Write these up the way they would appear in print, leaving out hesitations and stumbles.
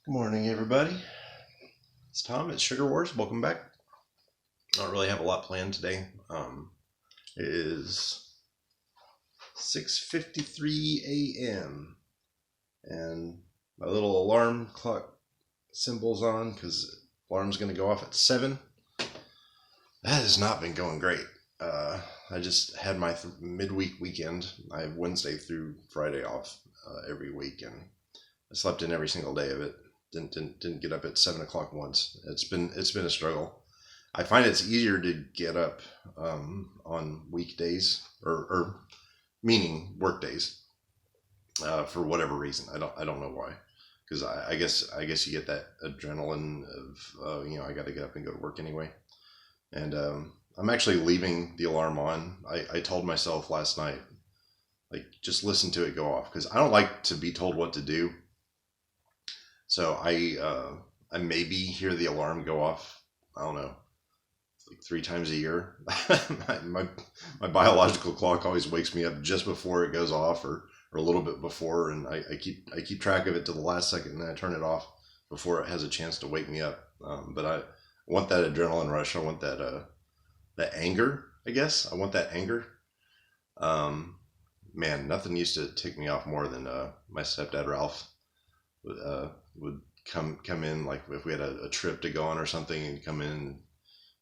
Good morning, everybody. It's Tom at Sugar Wars. Welcome back. I don't really have a lot planned today. It is 6:53 a.m. and my little alarm clock symbol's on because alarm's going to go off at 7. That has not been going great. I just had my midweek weekend. I have Wednesday through Friday off every week, and I slept in every single day of it. Didn't get up at 7 o'clock once. It's been a struggle. I find it's easier to get up on weekdays or meaning work days for whatever reason. I don't know why. Because I guess you get that adrenaline of I got to get up and go to work anyway. And I'm actually leaving the alarm on. I told myself last night, like, just listen to it go off because I don't like to be told what to do. So I maybe hear the alarm go off. I don't know, like 3 times a year. my biological clock always wakes me up just before it goes off, or a little bit before, and I keep track of it to the last second, and then I turn it off before it has a chance to wake me up. But I want that adrenaline rush. I want that anger. I guess I want that anger. Man, nothing used to tick me off more than my stepdad Ralph would come in, like if we had a trip to go on or something, and come in and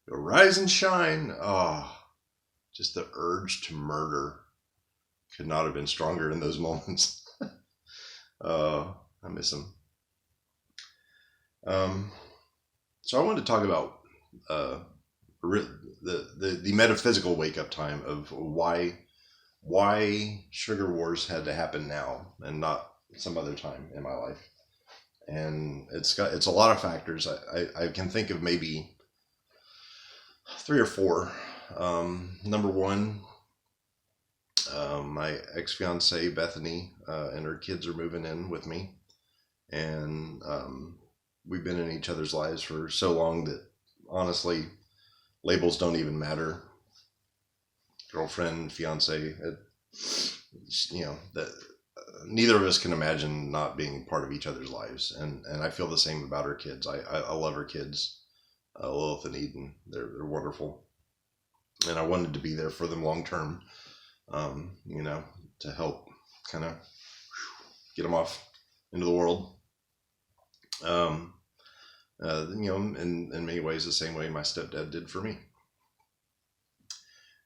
go, rise and shine. Oh, just the urge to murder could not have been stronger in those moments. I miss him. Um, so I wanted to talk about uh, the metaphysical wake up time of why Sugar Wars had to happen now and not some other time in my life. And it's a lot of factors. I can think of maybe 3 or 4. Number one, my ex fiancee Bethany and her kids are moving in with me, and we've been in each other's lives for so long that honestly, labels don't even matter. Girlfriend, fiance, that neither of us can imagine not being part of each other's lives, and I feel the same about her kids. I love her kids, Lilith and Eden. They're wonderful, and I wanted to be there for them long term. To help kind of get them off into the world. In many ways, the same way my stepdad did for me.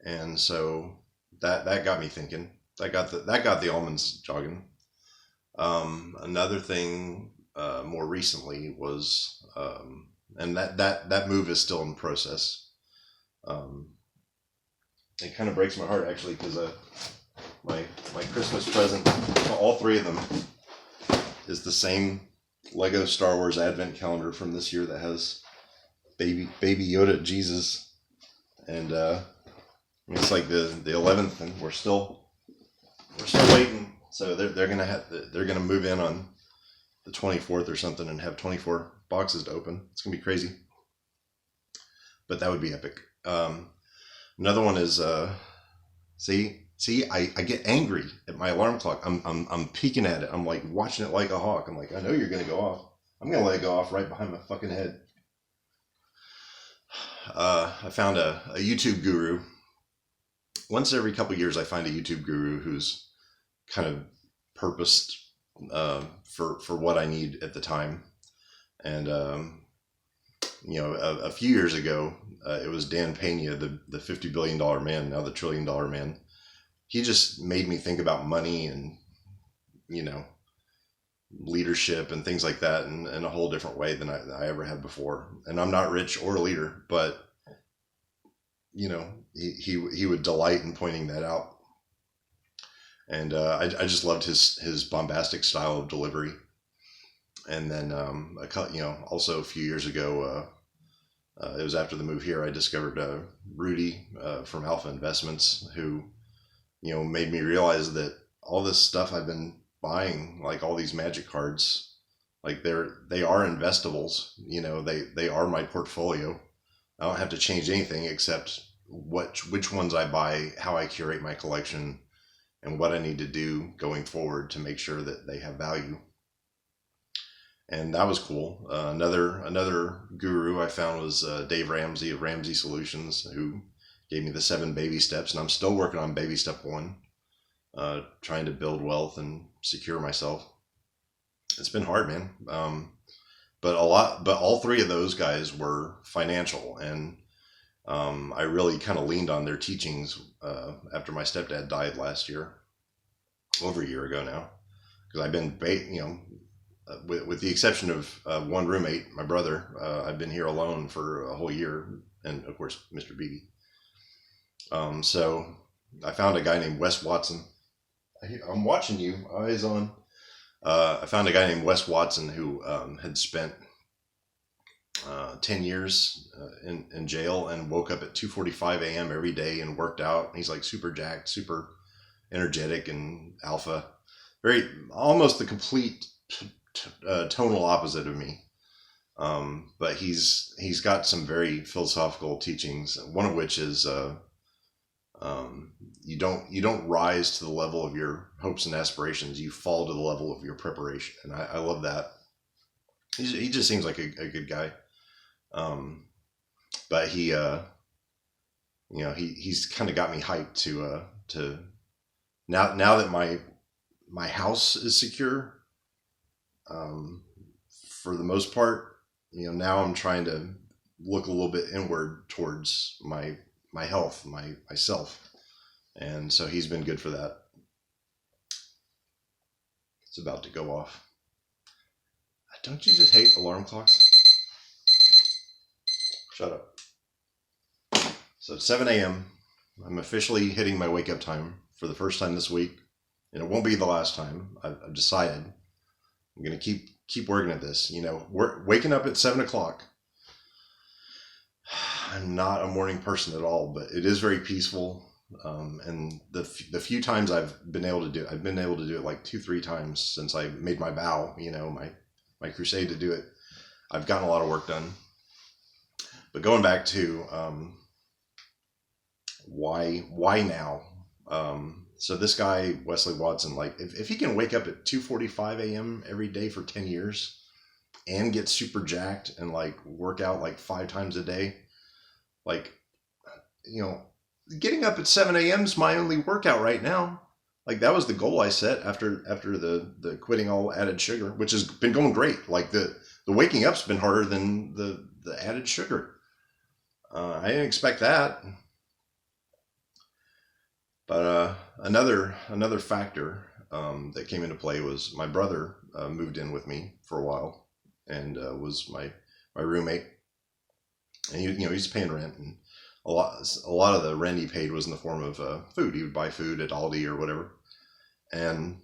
And so that got me thinking. That got the almonds jogging. Another thing more recently was, and that move is still in process. Um, it kind of breaks my heart actually because my Christmas present, all 3 of them, is the same Lego Star Wars Advent calendar from this year that has baby Yoda Jesus, and it's like the 11th, and we're still waiting. So they're gonna move in on the 24th or something and have 24 boxes to open. It's gonna be crazy, but that would be epic. Another one is I get angry at my alarm clock. I'm peeking at it. I'm like watching it like a hawk. I'm like, I know you're gonna go off. I'm gonna let it go off right behind my fucking head. I found a YouTube guru. Once every couple years, I find a YouTube guru who's kind of purposed for what I need at the time. And a few years ago, it was Dan Pena, the $50 billion man, now the $1 trillion man. He just made me think about money and you know leadership and things like that in a whole different way than I ever had before. And I'm not rich or a leader, but he would delight in pointing that out. And I just loved his bombastic style of delivery. And then also a few years ago, it was after the move here, I discovered Rudy from Alpha Investments, who made me realize that all this stuff I've been buying, like all these magic cards, like they are investables. They are my portfolio. I don't have to change anything except which ones I buy, how I curate my collection, and what I need to do going forward to make sure that they have value. and that was cool. Another guru I found was Dave Ramsey of Ramsey Solutions, who gave me the 7 baby steps, and I'm still working on baby step 1, trying to build wealth and secure myself. It's been hard, man. But all 3 of those guys were financial, and I really kind of leaned on their teachings after my stepdad died last year, over a year ago now, because I've been, with the exception of one roommate, my brother, I've been here alone for a whole year, and of course, Mr. Beebe. So I found a guy named Wes Watson. I'm watching you, eyes on. I found a guy named Wes Watson who had spent 10 years in jail and woke up at 2:45 a.m. every day and worked out. He's like super jacked, super energetic and alpha. Very, almost the complete tonal opposite of me. But he's got some very philosophical teachings, one of which is you don't rise to the level of your hopes and aspirations. You fall to the level of your preparation, and I love that. He just seems like a good guy. But he's kind of got me hyped to now that my house is secure, for the most part. Now I'm trying to look a little bit inward towards my health, myself, and so he's been good for that. It's about to go off. Don't you just hate alarm clocks? Shut up. So it's 7 a.m. I'm officially hitting my wake up time for the first time this week, and it won't be the last time. I've decided I'm going to keep working at this. Waking up at 7 o'clock. I'm not a morning person at all, but it is very peaceful. And the few times I've been able to do it like 2-3 times since I made my vow, my crusade to do it. I've gotten a lot of work done. But going back to why now? So this guy, Wesley Watson, like if he can wake up at 2:45 a.m. every day for 10 years and get super jacked and like work out like 5 times a day, like, getting up at 7 a.m. is my only workout right now. Like that was the goal I set after the quitting all added sugar, which has been going great. Like the waking up's been harder than the added sugar. I didn't expect that. But another factor that came into play was my brother moved in with me for a while and was my roommate, and he's paying rent, and a lot of the rent he paid was in the form of food. He would buy food at Aldi or whatever, and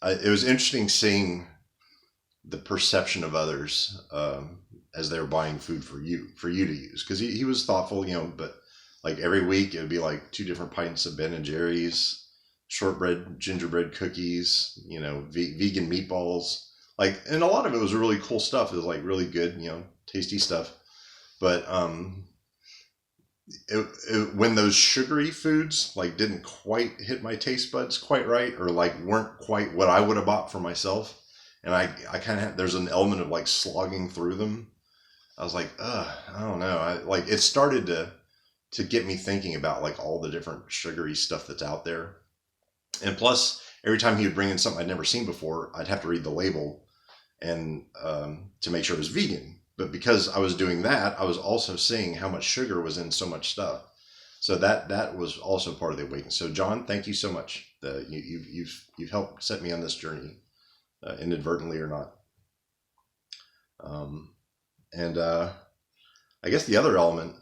it was interesting seeing the perception of others as they were buying food for you to use, because he was thoughtful, but like every week it would be like 2 different pints of Ben and Jerry's, shortbread, gingerbread cookies, vegan meatballs, like, and a lot of it was really cool stuff. It was like really good, tasty stuff. But when those sugary foods like didn't quite hit my taste buds quite right, or like weren't quite what I would have bought for myself, and I kind of there's an element of like slogging through them. I was like, I don't know. It started to get me thinking about like all the different sugary stuff that's out there. And plus, every time he would bring in something I'd never seen before, I'd have to read the label and to make sure it was vegan. But because I was doing that, I was also seeing how much sugar was in so much stuff. So that was also part of the awakening. So John, thank you so much. You've helped set me on this journey, inadvertently or not. And I guess the other element,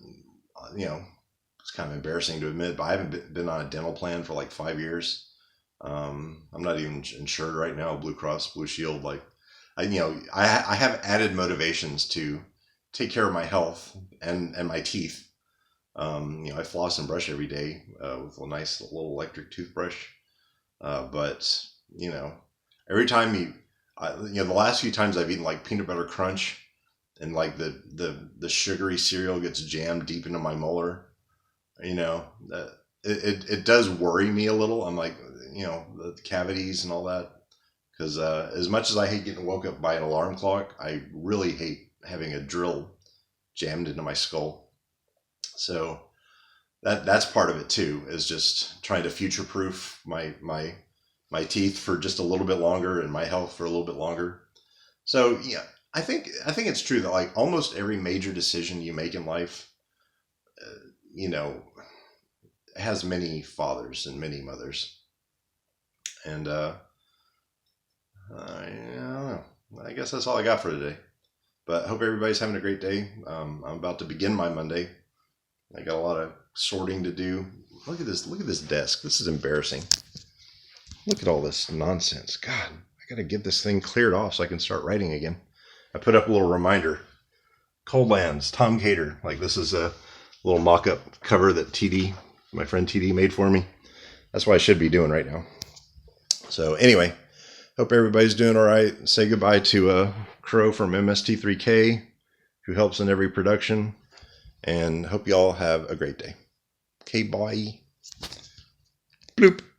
it's kind of embarrassing to admit, but I haven't been on a dental plan for like 5 years. I'm not even insured right now, Blue Cross Blue Shield. Like, I have added motivations to take care of my health and my teeth. I floss and brush every day with a nice little electric toothbrush. But every time the last few times I've eaten like peanut butter crunch, and like the sugary cereal gets jammed deep into my molar, it does worry me a little. I'm like, the cavities and all that. Because as much as I hate getting woke up by an alarm clock, I really hate having a drill jammed into my skull. So that's part of it too, is just trying to future proof my teeth for just a little bit longer and my health for a little bit longer. So yeah, I think it's true that like almost every major decision you make in life, you know, has many fathers and many mothers. And I don't know. I guess that's all I got for today. But I hope everybody's having a great day. I'm about to begin my Monday. I got a lot of sorting to do. Look at this. Look at this desk. This is embarrassing. Look at all this nonsense. God, I got to get this thing cleared off so I can start writing again. I put up a little reminder. Cold Lands, Tom Cater. Like, this is a little mock-up cover that TD, my friend TD, made for me. That's what I should be doing right now. So anyway, hope everybody's doing all right. Say goodbye to Crow from MST3K, who helps in every production. And hope you all have a great day. Okay, bye. Bloop.